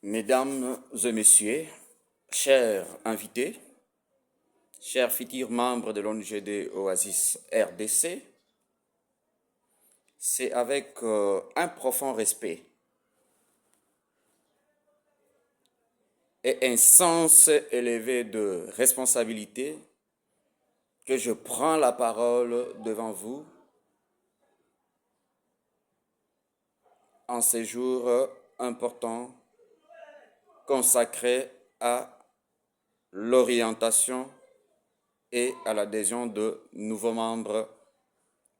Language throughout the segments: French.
Mesdames et messieurs, chers invités, chers futurs membres de l'ONGD Oasis RDC, c'est avec un profond respect et un sens élevé de responsabilité que je prends la parole devant vous en ces jours importants consacrés à l'orientation et à l'adhésion de nouveaux membres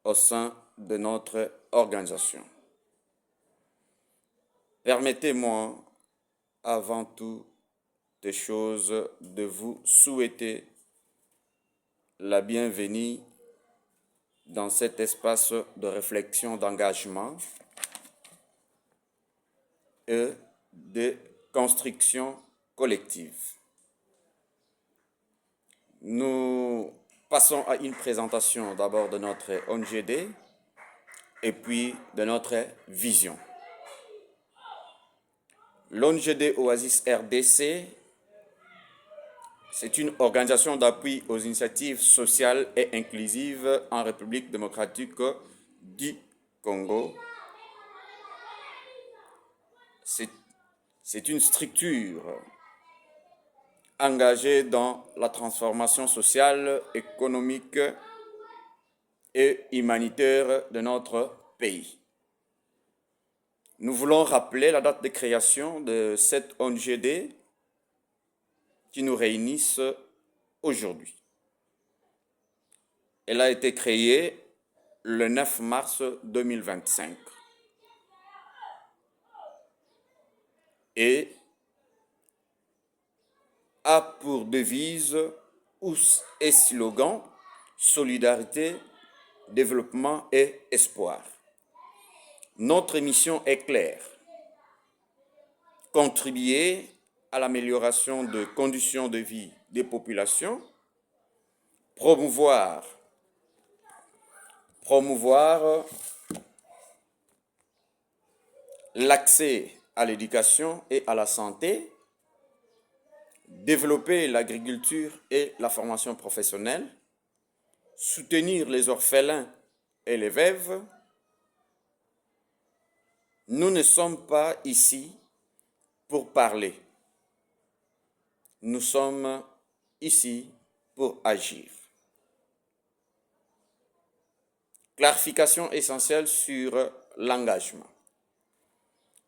au sein de notre organisation. Permettez-moi, avant toutes choses, de vous souhaiter la bienvenue dans cet espace de réflexion, d'engagement et de construction collective. Nous passons à une présentation d'abord de notre ONGD et puis de notre vision. L'ONGD Oasis RDC, c'est une organisation d'appui aux initiatives sociales et inclusives en République démocratique du Congo. C'est une structure engagée dans la transformation sociale, économique et humanitaire de notre pays. Nous voulons rappeler la date de création de cette ONGD qui nous réunissent aujourd'hui. Elle a été créée le 9 mars 2025 et a pour devise et slogan solidarité, développement et espoir. Notre mission est claire: contribuer à l'amélioration de conditions de vie des populations, promouvoir l'accès à l'éducation et à la santé, développer l'agriculture et la formation professionnelle, soutenir les orphelins et les veuves. Nous ne sommes pas ici pour parler. Nous sommes ici pour agir. Clarification essentielle sur l'engagement.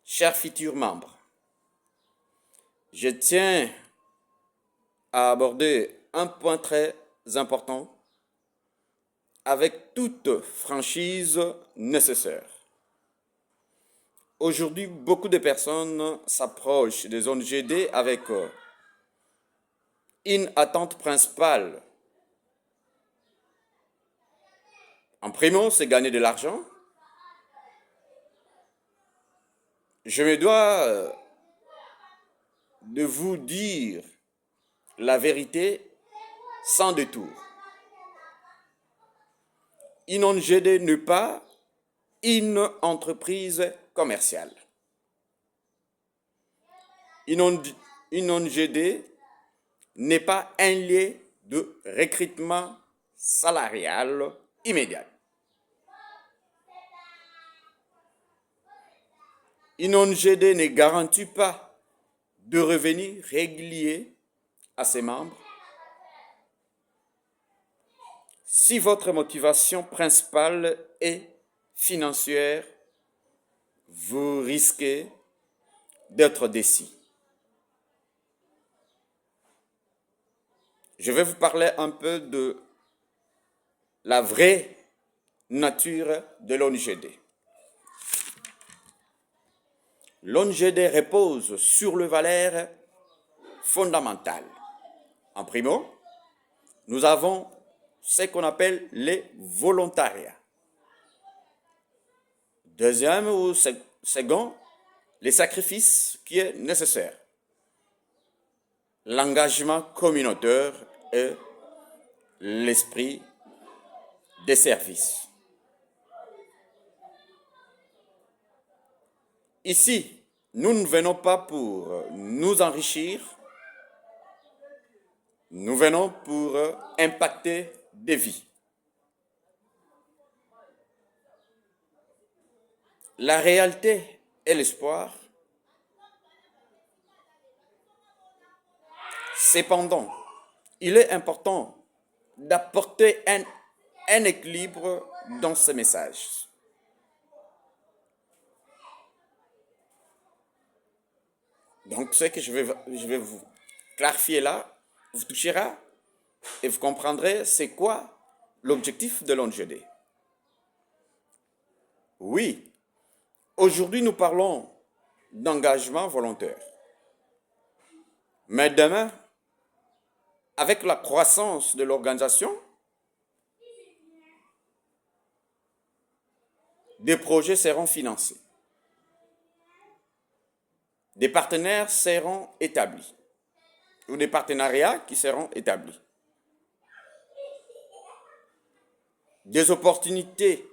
Chers futurs membres, je tiens à aborder un point très important avec toute franchise nécessaire. Aujourd'hui, beaucoup de personnes s'approchent des ONGD avec une attente principale. En primo, c'est gagner de l'argent. Je me dois de vous dire la vérité sans détour. Une ONGD n'est pas une entreprise commerciale. Une ONGD n'est pas un lieu de recrutement salarial immédiat. Une ONGD ne garantit pas de revenus réguliers à ses membres. Si votre motivation principale est financière, vous risquez d'être déçu. Je vais vous parler un peu de la vraie nature de l'ONGD. L'ONGD repose sur le valeur fondamentale. En primo, nous avons ce qu'on appelle les volontariats. Deuxième ou second, les sacrifices qui est nécessaire. L'engagement communautaire et l'esprit des services. Ici, nous ne venons pas pour nous enrichir, nous venons pour impacter des vies. La réalité et l'espoir, cependant, il est important d'apporter un équilibre dans ce message. Donc, ce que je vais vous clarifier là, vous touchera et vous comprendrez c'est quoi l'objectif de l'ONGD. Oui, aujourd'hui nous parlons d'engagement volontaire. Mais demain, avec la croissance de l'organisation, des projets seront financés. Des partenaires seront établis, ou des partenariats qui seront établis. Des opportunités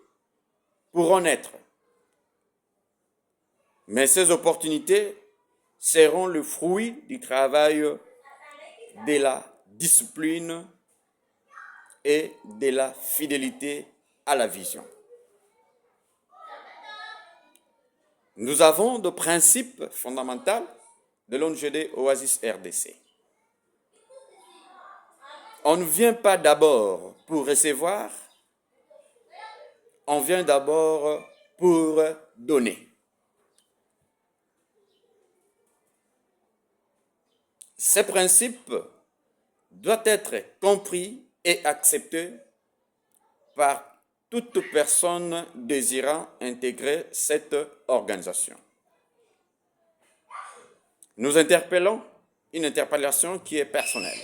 pourront naître, mais ces opportunités seront le fruit du travail de la discipline et de la fidélité à la vision. Nous avons des principes fondamentaux de l'ONGD Oasis RDC. On ne vient pas d'abord pour recevoir, on vient d'abord pour donner. Ces principes doivent être compris et acceptés par toute personne désirant intégrer cette organisation. Nous interpellons une interpellation qui est personnelle.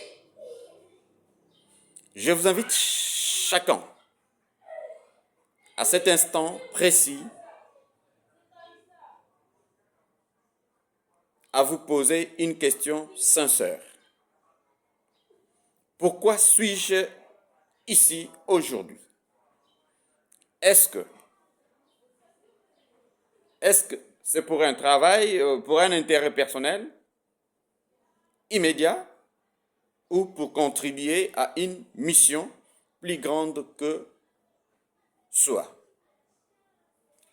Je vous invite chacun, à cet instant précis, à vous poser une question sincère. Pourquoi suis-je ici aujourd'hui? Est-ce que c'est pour un travail, pour un intérêt personnel, immédiat, ou pour contribuer à une mission plus grande que soi?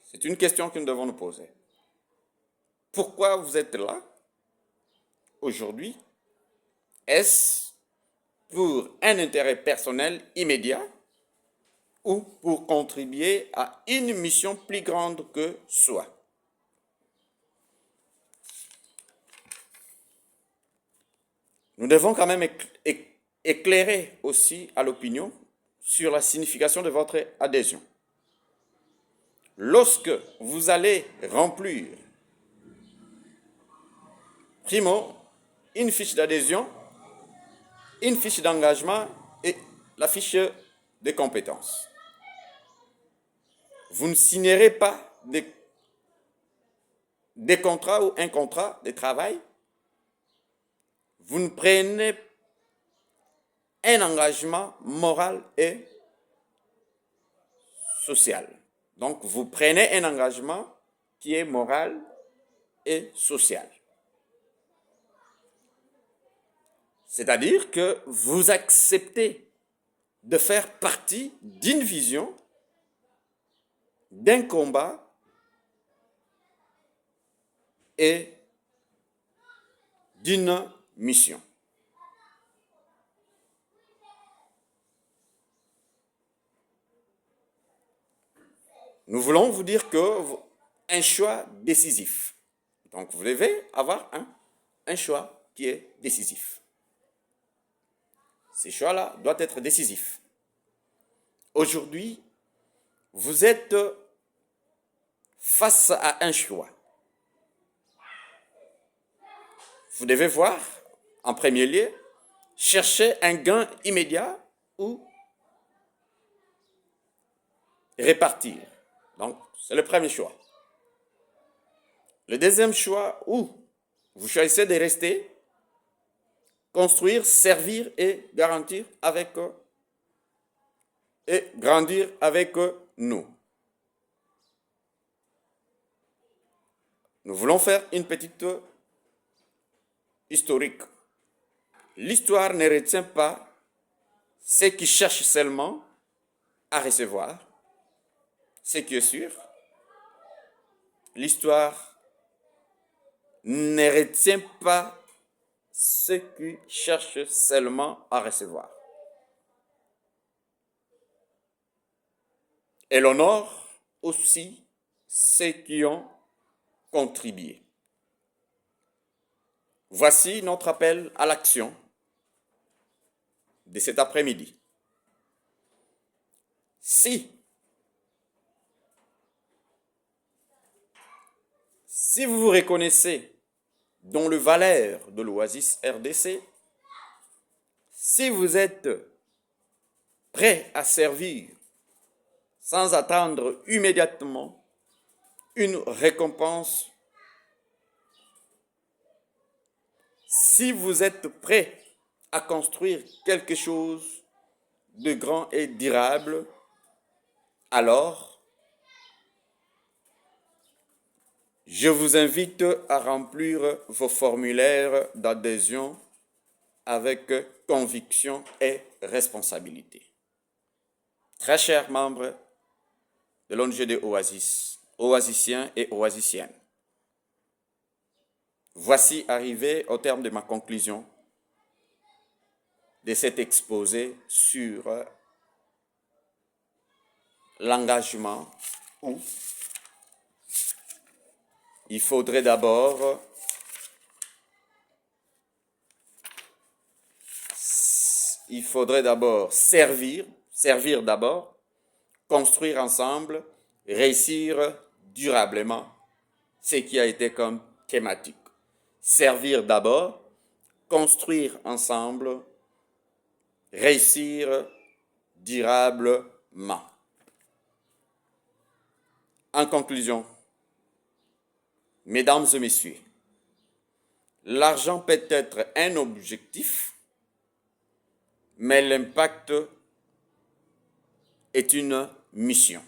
C'est une question que nous devons nous poser. Pourquoi vous êtes là aujourd'hui? Est-ce pour un intérêt personnel immédiat ou pour contribuer à une mission plus grande que soi? Nous devons quand même éclairer aussi à l'opinion sur la signification de votre adhésion. Lorsque vous allez remplir, primo, une fiche d'adhésion, une fiche d'engagement et la fiche de compétences, vous ne signerez pas des contrats ou un contrat de travail. Vous ne prenez un engagement moral et social. Donc, vous prenez un engagement qui est moral et social. C'est-à-dire que vous acceptez de faire partie d'une vision, d'un combat et d'une mission. Nous voulons vous dire que un choix décisif. Donc, vous devez avoir un choix qui est décisif. Ce choix-là doit être décisif. Aujourd'hui, vous êtes face à un choix. Vous devez voir, en premier lieu, chercher un gain immédiat ou répartir. Donc, c'est le premier choix. Le deuxième choix, où vous choisissez de rester, construire, servir et garantir avec et grandir avec nous. Nous voulons faire une petite historique. L'histoire ne retient pas ceux qui cherchent seulement à recevoir. Ce qui est sûr, l'histoire ne retient pas ceux qui cherchent seulement à recevoir. Elle honore aussi ceux qui ont contribué. Voici notre appel à l'action de cet après-midi. Si vous vous reconnaissez dans le valeur de l'Oasis RDC, si vous êtes prêt à servir sans attendre immédiatement une récompense, si vous êtes prêt à construire quelque chose de grand et durable, alors je vous invite à remplir vos formulaires d'adhésion avec conviction et responsabilité. Très chers membres de l'ONG Oasis, oasiciens et oasiciennes, voici arrivé au terme de ma conclusion de cet exposé sur l'engagement où il faudrait d'abord servir d'abord, construire ensemble, réussir durablement, ce qui a été comme thématique. Servir d'abord, construire ensemble, réussir durablement. En conclusion, mesdames et messieurs, l'argent peut être un objectif, mais l'impact est une mission.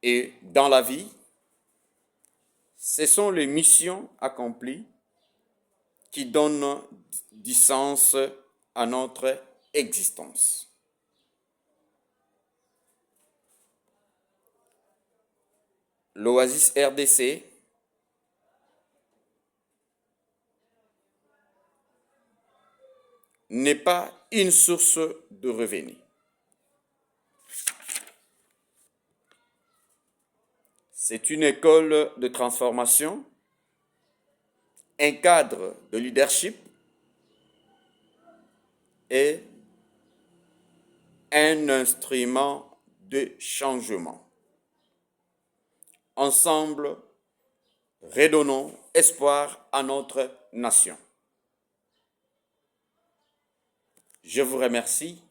Et dans la vie, ce sont les missions accomplies qui donnent du sens à notre existence. L'Oasis RDC n'est pas une source de revenus. C'est une école de transformation, un cadre de leadership et un instrument de changement. Ensemble, redonnons espoir à notre nation. Je vous remercie.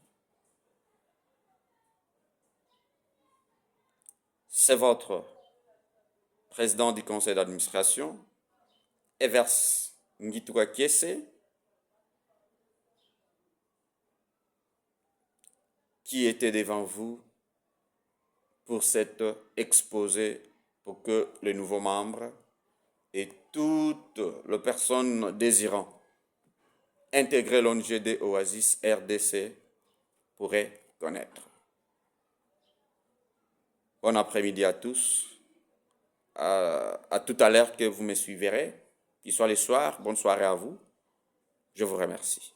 C'est votre président du conseil d'administration, Evers Ngitouka Kiese, qui était devant vous pour cet exposé pour que les nouveaux membres et toutes les personnes désirant intégrer l'ONG Oasis RDC pourraient connaître. Bon après-midi à tous. À tout à l'heure que vous me suivrez, qu'il soit le soir. Bonne soirée à vous. Je vous remercie.